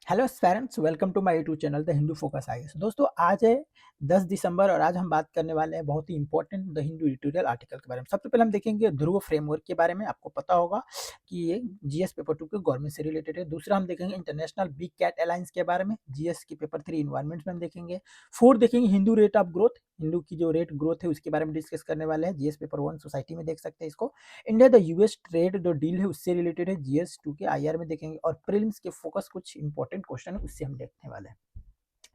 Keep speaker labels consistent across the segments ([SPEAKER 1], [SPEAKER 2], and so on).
[SPEAKER 1] Hello parents, welcome to my YouTube channel the Hindu focus IAS. दोस्तों, आज है 10 दिसंबर और आज हम बात करने वाले हैं बहुत ही important the Hindu editorial article के बारे में। सबसे पहले हम देखेंगे ध्रुव फ्रेमवर्क के बारे में। आपको पता होगा कि ये जीएस पेपर 2 के गवर्नमेंट से रिलेटेड है। दूसरा हम देखेंगे इंटरनेशनल बिग कैट अलायंस के बारे में, जीएस की पेपर 3 इन्वायरमेंट में हम देखेंगे। फोर्थ देखेंगे Hindu rate of growth, Hindu की जो रेट ग्रोथ है उसके बारे में डिस्कस करने वाले हैं। जीएस पेपर 1 सोसाइटी में देख सकते हैं इसको। इंडिया द यूएस ट्रेड जो डील है उससे रिलेटेड है, जीएस 2 के आईआर में देखेंगे। और प्रीलिम्स के फोकस कुछ इंपॉर्टेंट क्वेश्चन है उससे हम देखने वाले हैं।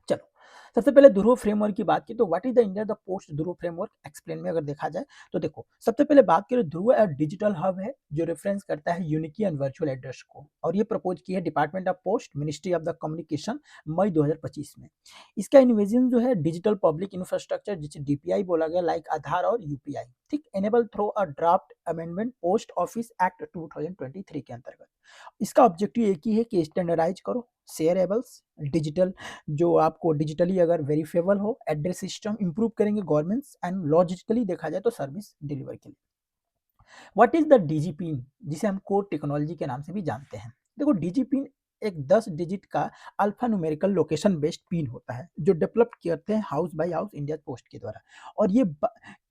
[SPEAKER 1] चलो, सबसे पहले ध्रुव फ्रेमवर्क की बात की तो what is the India the post Dhruv framework explain में अगर देखा जाए तो देखो, सबसे पहले बात करें, ध्रुव एक डिजिटल हब है जो रेफरेंस करता है यूनिकी एंड वर्चुअल एड्रेस को, और ये प्रपोज की है department of post, ministry of the communication, मई 2025 में। इसका इन्विजन जो है डिजिटल पब्लिक इंफ्रास्ट्रक्चर जिसे डीपीआई बोला गया, लाइक आधार और यूपीआई, ठीक, enable through a draft amendment post office act 2023 के अंतर्गत। इसका ऑब्जेक्टिव एक ही है कि स्टैंडर्डाइज करो शेयरेबल्स डिजिटल, जो आपको डिजिटली अगर वेरीफेबल हो, एड्रेस सिस्टम इंप्रूव करेंगे गवर्नमेंट्स, एंड लॉजिस्टिकली देखा जाए तो सर्विस डिलीवर के लिए। व्हाट इज द डीजीपिन, जिसे हम कोर टेक्नोलॉजी के नाम से भी जानते हैं। देखो, डीजीपिन एक 10 डिजिट का alpha numerical location based pin होता है जो डेवलप करते हैं house by house India post के द्वारा। और ये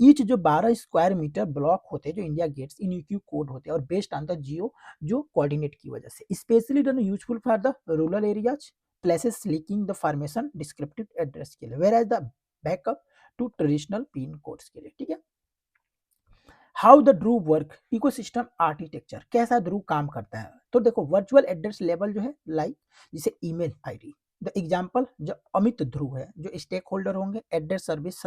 [SPEAKER 1] ईच जो 12 स्क्वायर मीटर ब्लॉक होते हैं जो इंडिया गेट्स इन यूक्यू कोड होते हैं और बेस्ड ऑन द जियो जो कोऑर्डिनेट की वजह से specially done useful for the rural areas, places lacking the formation descriptive address के लिए, where as the backup to traditional pin codes के लिए। ठीक है, how the Dhruv work ecosystem architecture, कैसा ध्रुव काम करता है। तो देखो, वर्चुअल एड्रेस लेवल जो है, लाइक जिसे ईमेल आईडी, द एग्जांपल जो अमित ध्रुव है, जो स्टेक होल्डर होंगे एड्रेस सर्विस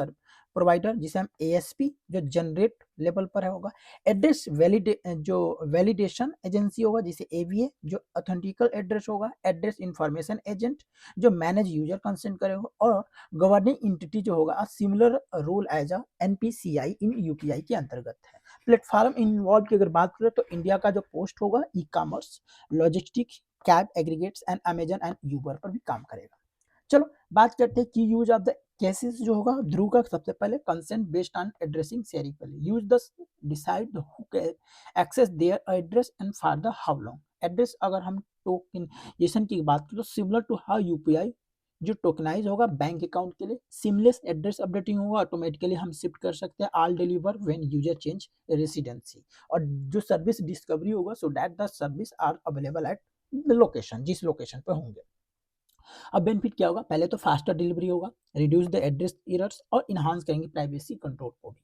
[SPEAKER 1] प्रोवाइडर जिसे हम एएसपी जो जनरेट लेवल पर है होगा, एड्रेस वैलिडेशन एजेंसी होगा जिसे एवीए जो ऑथेंटिकल एड्रेस होगा, एड्रेस इंफॉर्मेशन एजेंट जो मैनेज यूजर कंसेंट करेगा, और गवर्निंग इंटिटी जो होगा similar role as a NPCI in UPI के अंतर्गत है। प्लेटफॉर्म इन्वॉल्व की अगर बात करें तो इंडिया का जो पोस्ट होगा e commerce, logistic, cab aggregates and Amazon and Uber पर भी काम करेगा। चलो, बात करते हैं की यूज ऑफ द केसेस जो होगा ध्रुव का। सबसे पहले consent based on addressing sharing, पहले use the decide who access their address and for the how long address. अगर हम टोकनाइजेशन की बात करें तो सिमिलर टू हाउ यूपीआई जो टोकनाइज होगा बैंक अकाउंट के लिए, सिमलेस एड्रेस अपडेटिंग होगा, ऑटोमेटिकली हम शिफ्ट कर सकते हैं all deliver when user change residency. और जो सर्विस डिस्कवरी होगा so that the service are available at the location, जिस लोकेशन पे होंगे। अब बेनिफिट क्या होगा, पहले तो फास्टर डिलीवरी होगा, रिड्यूस द एड्रेस एरर्स और इनहांस करेंगे प्राइवेसी कंट्रोल को भी।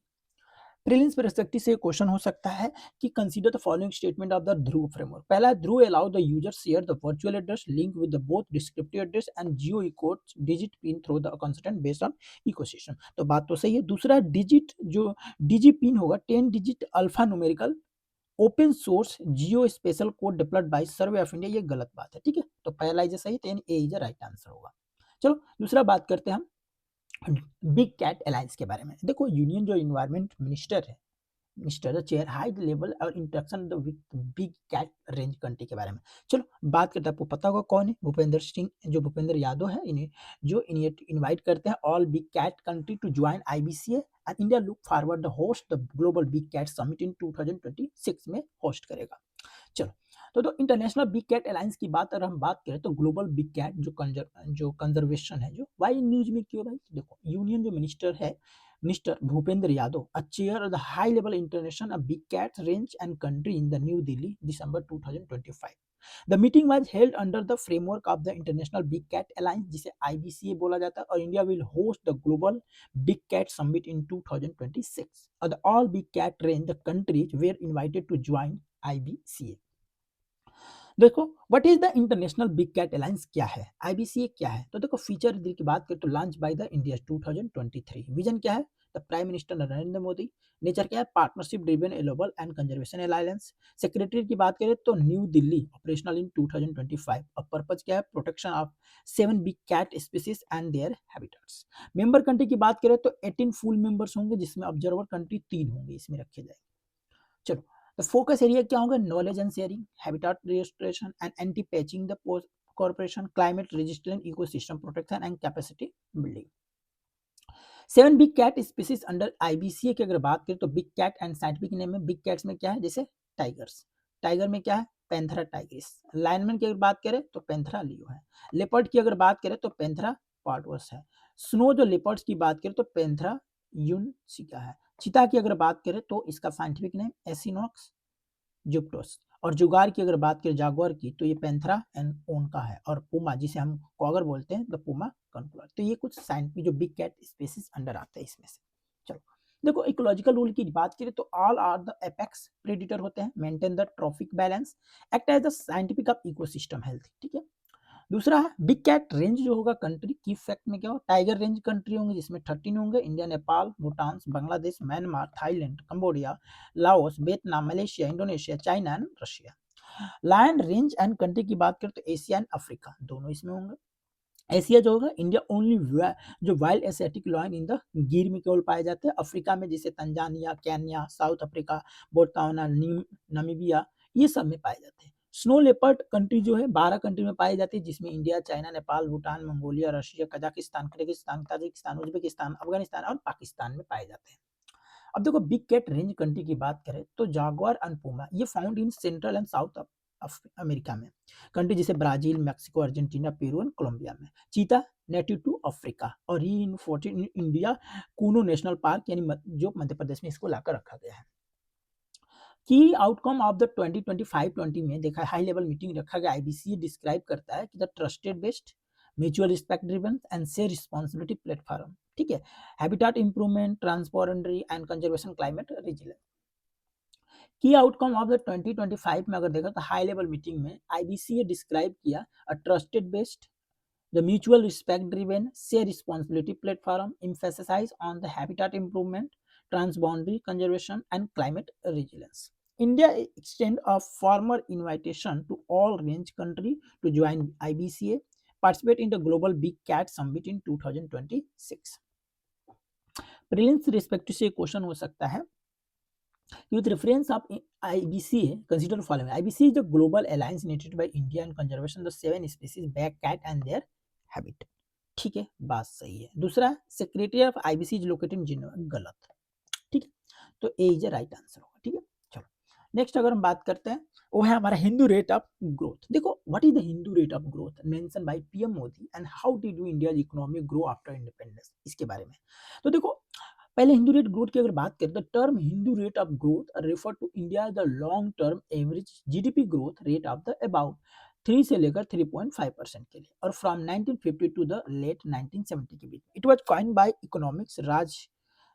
[SPEAKER 1] प्रीलिम्स पर्सपेक्टिव से क्वेश्चन हो सकता है कि consider the following statement of the Dhruva framework. पहला है, Dhruva allow the user share the virtual address link with the both descriptive address and geo code digit pin through the consistent based on ecosystem. तो बात तो सही है। दूसरा है, digit जो डिजी पिन होगा 10 digit alpha numerical open source Jio special code developed by survey of India, ये गलत बात है। ठीक है, तो पहला इज सही, तो ए इज द राइट आंसर होगा। चलो, दूसरा बात करते हैं हम बिग कैट अलायंस के बारे में। देखो, यूनियन जो इन्वायरमेंट मिनिस्टर है, mister the chair high level और interaction with big cat range country के बारे में। चलो, बात करते हैं, आपको पता होगा कौन है, भूपेंद्र सिंह, जो भूपेंद्र यादव है, इन्हें जो इनवाइट करते हैं all big cat country to join IBCA, and India look forward the host the global big cat summit in 2026 में होस्ट करेगा। चलो, तो इंटरनेशनल बिग कैट अलायंस की बात अगर हम बात करें तो ग्लोबल बिग कैट जो कंजर्वेशन है, जो वाई न्यूज में क्यों भाई, देखो, यूनियन जो मिनिस्टर है, mister Bhupendra Yadav, a chair of the high level international a big cat range and country in the New Delhi, December 2025. The meeting was held under the framework of the International Big Cat Alliance, जिसे IBCA बोला जाता है, और India will host the Global Big Cat Summit in 2026. और the all big cat range the countries were invited to join IBCA. देखो, what is the international big cat alliance क्या है, IBCA क्या है। तो देखो, फीचर की बात करें तो launch by the India 2023, vision क्या है, the prime minister Narendra Modi, nature क्या है, partnership driven global and conservation alliance, secretary की बात करें तो न्यू दिल्ली, ऑपरेशनल इन 2025, और पर्पज क्या है, protection of 7 big cat species and their habitats. Member country की बात करें तो 18 फुल मेंबर्स होंगे जिसमें ऑब्जर्वर कंट्री 3 होंगे इसमें रखे जाएंगे। चलो, तो फोकस एरिया क्या होगा, knowledge and sharing, habitat restoration and anti poaching the corporation, climate resistant ecosystem protection and capacity building. 7 big cat species under IBCA की अगर बात करें तो big cat and scientific name में बिग कैट्स में क्या है, जैसे टाइगर्स, टाइगर में क्या है, पैंथरा टाइग्रिस। लायनमैन की अगर बात करें तो पैंथरा लियो है। लेपर्ड की अगर बात करें तो पैंथरा पार्डोस है। स्नो जो लेपर्ड्स की बात करें तो पैंथरा यूनसिका है। चीता की अगर बात करें तो इसका साइंटिफिक नेम एसिनोक्स जुप्टोस। और जुगार की अगर बात करें जागुआर की तो ये पैंथरा एंड ओनका है। और पुमा जिसे हम कॉगर बोलते हैं द पुमा कॉन्कुलर। तो ये कुछ साइंटिफिक जो बिग कैट स्पीसीज अंडर आते हैं इसमें से। चलो देखो इकोलॉजिकल रूल की बात करें तो all are the apex predator होते हैं, maintain the trophic balance, act as the scientific of ecosystem health. ठीक है। दूसरा है बिग कैट रेंज जो होगा कंट्री की फैक्ट में क्या हो, टाइगर रेंज कंट्री होंगे जिसमें 13 होंगे, India, Nepal, Bhutan, Bangladesh, Myanmar, Thailand, Cambodia, Laos, Vietnam, Malaysia, Indonesia, China and Russia. Lion range and country की बात करें तो एशिया एंड अफ्रीका दोनों इसमें होंगे। एशिया जो होगा इंडिया ओनली जो wild Asiatic lion in the Gir में केवल पाए जाते हैं। अफ्रीका में जैसे Tanzania, Kenya, South Africa, Botswana, Namibia ये सब में पाए जाते हैं। स्नो लेपर्ड कंट्री जो है 12 कंट्री में पाई जाती है जिसमें India, China, Nepal, Bhutan, Mongolia, Russia, Kazakhstan, Kyrgyzstan, Tajikistan, Uzbekistan, Afghanistan और पाकिस्तान में पाए जाते हैं। अब देखो बिग कैट रेंज कंट्री की बात करें तो जागुआर एंड पूमा ये found in central and south America में। कंट्री जैसे Brazil, Mexico, Argentina, Peru and Colombia में। चीता नेटिव टू अफ्रीका और re imported in India Kuno national park यानी जो मध्य प्रदेश में इसको लाकर रखा गया है। की आउटकम ऑफ द 2025-20 में देखा हाई लेवल मीटिंग रखा गया। आईबीसी डिस्क्राइब करता है कि the trusted based mutual respect driven and share responsibility platform. ठीक है। Habitat improvement, transparency and conservation, climate resilience. की आउटकम ऑफ द 2025 में अगर देखा तो हाई लेवल मीटिंग में आईबीसी डिस्क्राइब किया अ trusted based the mutual respect driven share responsibility platform emphasizes on the habitat improvement, transboundary conservation and climate resilience. India extend a formal invitation to all range country to join IBCA, participate in the global big cat summit in 2026. Prelims respect से question हो सकता है with reference of IBCA, consider following. IBCA is the global alliance initiated by India and conservation of the 7 species black cat and their habitat. ठीक है, बात सही है। दूसरा secretary of IBC is located in Geneva, गलत। ठीक है, तो ए इज राइट आंसर होगा। ठीक है, चलो नेक्स्ट अगर हम बात करते हैं वो है हमारा हिंदू रेट ऑफ ग्रोथ। देखो what is the Hindu rate of growth mention by PM Modi and how did do India economic grow after independence, इसके बारे में। तो देखो पहले हिंदू रेट ग्रोथ की अगर बात करें तो term Hindu rate of growth refer to India the long term average GDP growth rate of the about 3 से लेकर 3.5% के लिए और फ्रॉम 1950 टू द लेट 1970 के बीच। It was coined by economics Raj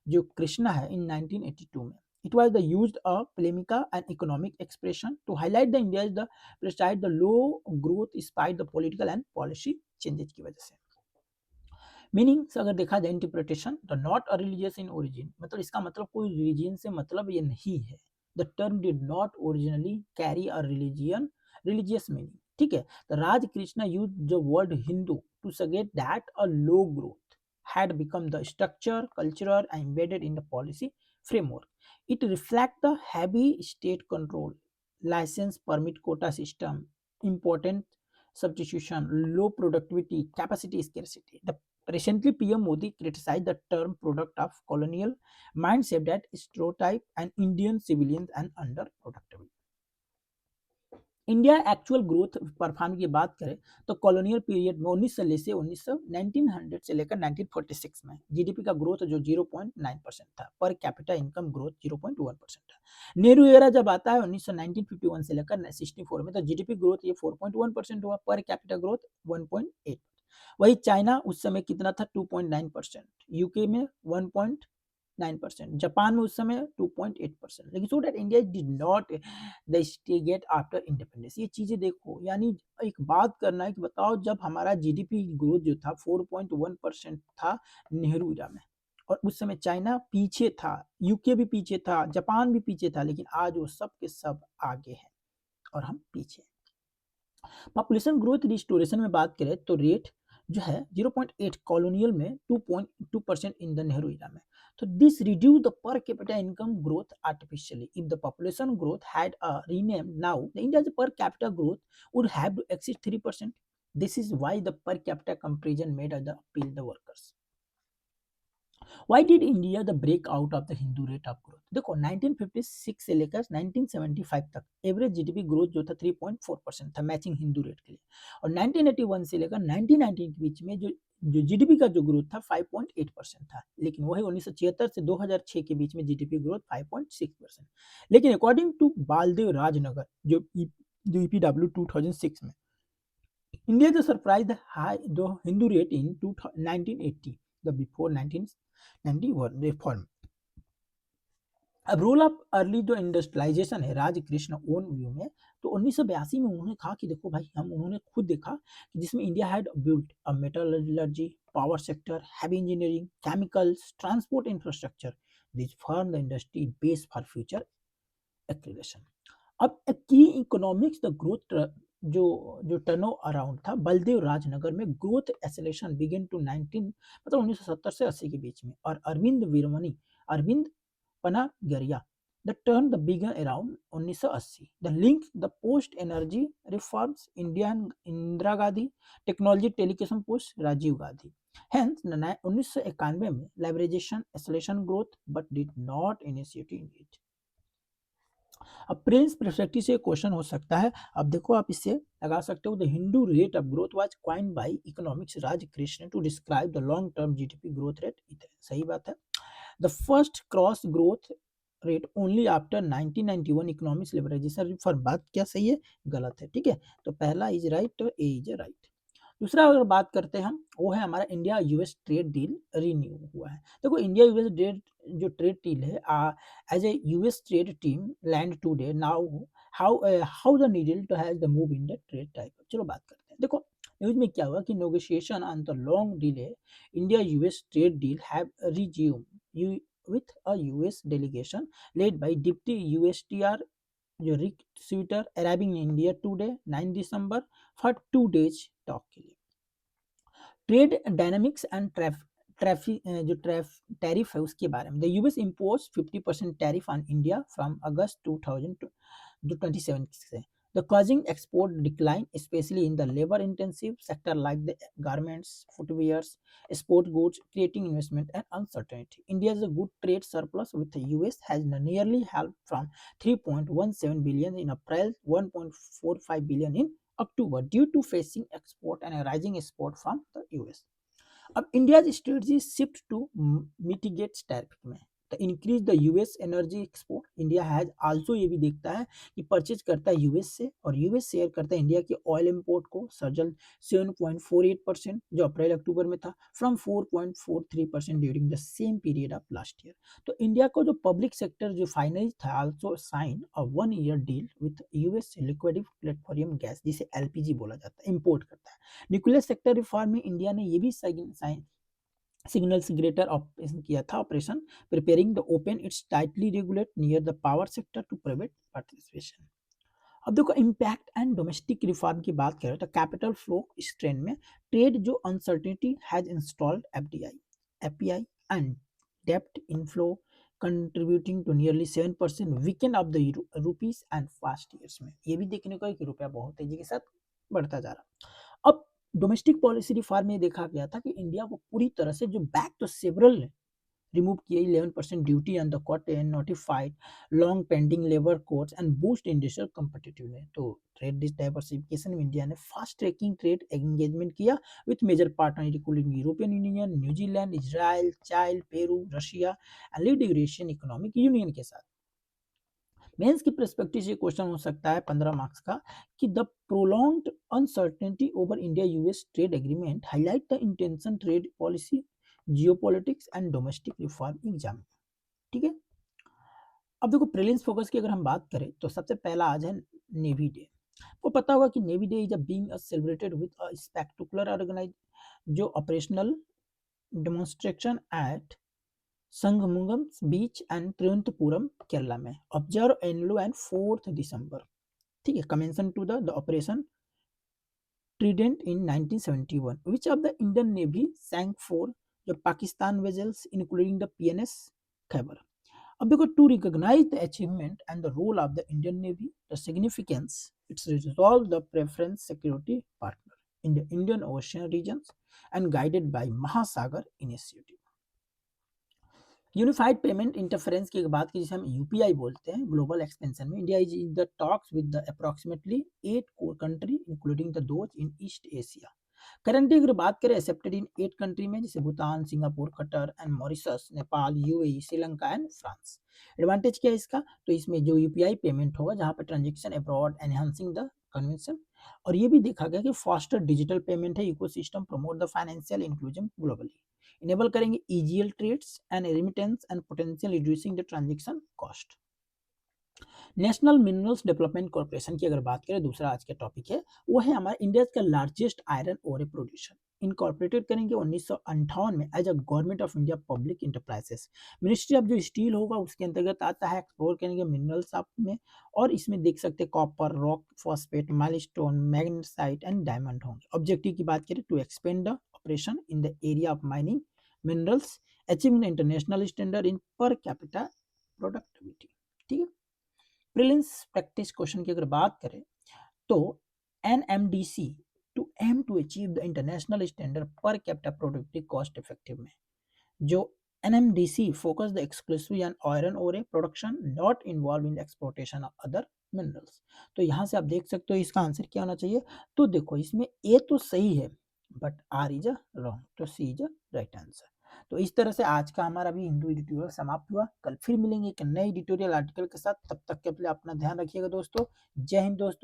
[SPEAKER 1] जो कृष्णा है इन 1982 में। It was the used a polemica and economic expression to highlight the India's the preside the low growth despite the political and policy changes की वजह से। Meanings अगर देखा जाए interpretation the not a religious in origin, मतलब इसका मतलब कोई रिलीजियन से मतलब ये नहीं है। The term did not originally carry a religious meaning. ठीक है, the Raj Krishna use the word Hindu to suggest that a low growth had become the structure, culture and embedded in the policy framework. It reflects the heavy state control, license permit quota system, important substitution, low productivity, capacity scarcity. The recently PM Modi criticized the term product of colonial mindset that stereotype and Indian civilians and underproductivity. India actual growth perform की बात करें तो colonial period में 1900 से लेकर 1946 में GDP का growth जो 0.9% था, पर कैपिटा इनकम ग्रोथ 0.1% था। नेहरू एरा जब आता है 1951 से लेकर 64 में तो जीडीपी ग्रोथ ये 4.1% हुआ, पर कैपिटा ग्रोथ 1.8। वही चाइना उस समय कितना था 2.9%, यूके में 1.9%, जापान में उस समय 2.8%। लेकिन so that India did not the stagnate after independence. ये चीजें देखो, यानी एक बात करना है कि बताओ जब हमारा जीडीपी ग्रोथ जो था 4.1% था नेहरू इरा में, और उस समय चाइना पीछे था, यूके भी पीछे था, जापान भी पीछे था, लेकिन आज वो सब के सब आगे है और हम पीछे। पॉपुलेशन ग्रोथ रिस्टोरेशन में बात करें तो रेट जो है 0.8 कॉलोनियल में 2.2% इन द नेहरू इरा में। So this reduced the per capita income growth artificially. If the population growth had a rename now, the India's per capita growth would have to exceed 3%. This is why the per capita comparison made the appeal the workers. Why did India the break out of the Hindu rate of growth? देखो 1956 से लेकर 1975 तक average GDP growth जो था 3.4% था matching Hindu rate के लिए, और 1981 से लेकर 1990 के बीच में जो जो जीडीपी का जो ग्रोथ था 5.8% था, लेकिन वही 1976 से 2006 के बीच में जीडीपी ग्रोथ 5.6%। लेकिन अकॉर्डिंग टू बालदेव राजनगर जो ईपीडब्ल्यू 2006 में, India just surprised the high the Hindu rate in 1980, the before 1991 reform. अब रोल ऑफ अर्ली जो इंडस्ट्रियलाइजेशन है राजकृष्ण ओन व्यू में, तो 1982 में उन्होंने कहा कि देखो भाई, हम उन्होंने खुद देखा कि जिसमें India had built a metallurgy, power sector, heavy engineering, chemicals, transport infrastructure, this form the industry base for future acceleration. अब की इकोनॉमिक्स द ग्रोथ जो जो टर्नो अराउंड था बलदेव राजनगर में ग्रोथ एसेलेशन बिगिन टू 19 मतलब 1970 से 80 के बीच में, और Arvind Panagariya the turn the began around 1980 the link the post energy reforms Indian Indira Gandhi, technology telecom post Rajiv Gandhi. Hence 1991 में liberalisation acceleration growth but did not initiate it. अब प्रिंस परस्पेक्टिव से क्वेश्चन हो सकता है, अब देखो आप इससे लगा सकते हो the Hindu rate of growth was coined by economics Raj Krishna to describe the long term GDP growth rate. सही बात है। The first gross growth rate only after 1991 economics liberalisation reform. बात क्या सही है गलत है? ठीक है, तो पहला इज राइट और ए इज राइट। दूसरा अगर बात करते हैं हम, वो है हमारा India US trade deal renew हुआ है। देखो इंडिया यूएस जो ट्रेड डील है, as a US trade team land today now, how the needle to has the move in the trade type. चलो बात करते हैं। देखो न्यूज में क्या हुआ कि negotiation on the long delay India US trade deal have resume with a US delegation led by Deputy USTR जो Rick Switzer arriving in India today 9 December for 2 days talk के लिए। ट्रेड डायनामिक्स एंड टैरिफ है उसके बारे में। The US impose 50% tariff on India from अगस्त 2027 से, the causing export decline, especially in the labor-intensive sector like the garments, footwears, sport goods, creating investment and uncertainty. India's good trade surplus with the US has nearly halved from 3.17 billion in April, 1.45 billion in October, due to facing export and a rising export from the US. अब India strategy shift to mitigate tariff में, तो increase the US energy export. India has also ये भी देखता है कि purchase करता है यूएस से, और यूएस शेयर करता है इंडिया के ऑयल इंपोर्ट को सर्जल 7.48% जो अप्रैल अक्टूबर में था, from 4.43% during the same period of last year. तो इंडिया को जो पब्लिक सेक्टर जो फाइनेंस था also sign a 1 year deal with US liquid platform gas, जिसे एलपीजी बोला जाता है, इंपोर्ट करता है। न्यूक्लियर सेक्टर रिफॉर्म में इंडिया ने ये भी सिग्नल्स ग्रेटर ऑपरेशन किया था, operation preparing the open its tightly regulate near the power sector to private participation. अब देखो इम्पैक्ट एंड डोमेस्टिक रिफॉर्म की बात करें तो कैपिटल फ्लो स्ट्रेन में ट्रेड जो uncertainty has installed FDI and डेप्ट inflow contributing to nearly 7% weakening of the rupees and past years में। ये भी देखने को है कि रुपया बहुत तेजी के साथ बढ़ता जा रहा। अब डोमेस्टिक पॉलिसी रिफॉर्म में देखा गया था कि इंडिया को पूरी तरह से जो बैक तो सेवरल रिमूव किए 11% duty on the cotton, notified long pending labour codes and boost industrial competitiveness. तो ट्रेड डाइवर्सिफिकेशन में इंडिया ने फास्ट ट्रैकिंग ट्रेड एंगेजमेंट किया with major partner including European Union, New Zealand, Israel, Chile, Peru, Russia and lead Eurasian economic union के साथ। Mains की perspective से question हो सकता है 15 मार्क्स का कि the prolonged uncertainty over India US trade agreement highlight the intention trade policy, geopolitics and domestic reform exam. ठीक है, अब देखो प्रीलिम्स फोकस की अगर हम बात करें तो सबसे पहला आज है नेवी डे। आपको पता होगा कि navy day is being celebrated with a spectacular organise जो ऑपरेशनल डेमोन्स्ट्रेशन एट संगमुगम बीच एंड त्रिवेंद्रपुरम केरला में, ऑब्जर्व एनलो एंड 4 दिसंबर। ठीक है, commemoration to the operation trident in 1971 which of the Indian navy sank for the Pakistan vessels including the PNS Khyber. अब देखो to recognise the achievement and the role of the Indian navy, the significance its resolve the preference security partner in the Indian Ocean regions and guided by Mahasagar initiative. Unified payment interface की अगर बात की जिसे हम UPI बोलते हैं global expansion में, India is in the talks with the approximately 8 core country including the those in East Asia. Currently अगर बात करें एक्सेप्टेड इन 8 कंट्री में, जैसे Bhutan, Singapore, Qatar and Mauritius, Nepal, UAE, Sri Lanka and France. Advantage क्या है इसका? तो इसमें जो यूपीआई पेमेंट होगा जहां पर transaction abroad enhancing the convention, और ये भी देखा गया कि फास्टर डिजिटल पेमेंट है, ecosystem promote the financial inclusion globally, enable करेंगे easier trades and remittance and potential reducing the transaction cost. National minerals development corporation की अगर बात करें, दूसरा आज का टॉपिक है, वो है हमारा इंडिया का largest iron ore producer. Incorporated करेंगे 1958 में as a government of India public enterprises. Ministry of जो स्टील होगा उसके अंतर्गत आता है, एक्सप्लोर करेंगे मिनरल्स आप में, और इसमें देख सकते हैं copper, rock, phosphate, milestone, magnesite and diamond होंगे। ऑब्जेक्टिव की बात करें, to expand the operation in the area of mining minerals, achieving international standard in per capita productivity. ठीक है। प्रीलिम्स प्रैक्टिस क्वेश्चन की अगर बात करें, तो NMDC to aim to achieve the international standard per capita productive cost effective में, जो NMDC focus the exclusive on iron ore production not involve in exploitation of other minerals. तो यहाँ से आप देख सकते हो इसका आंसर क्या होना चाहिए। तो देखो इसमें ए तो सही है but R is a wrong, तो C is a right answer. तो इस तरह से आज का हमारा भी हिंदू एडिटोरियल समाप्त हुआ। कल फिर मिलेंगे एक नए एडिटोरियल आर्टिकल के साथ, तब तक के लिए अपना ध्यान रखिएगा दोस्तों। जय हिंद दोस्तों।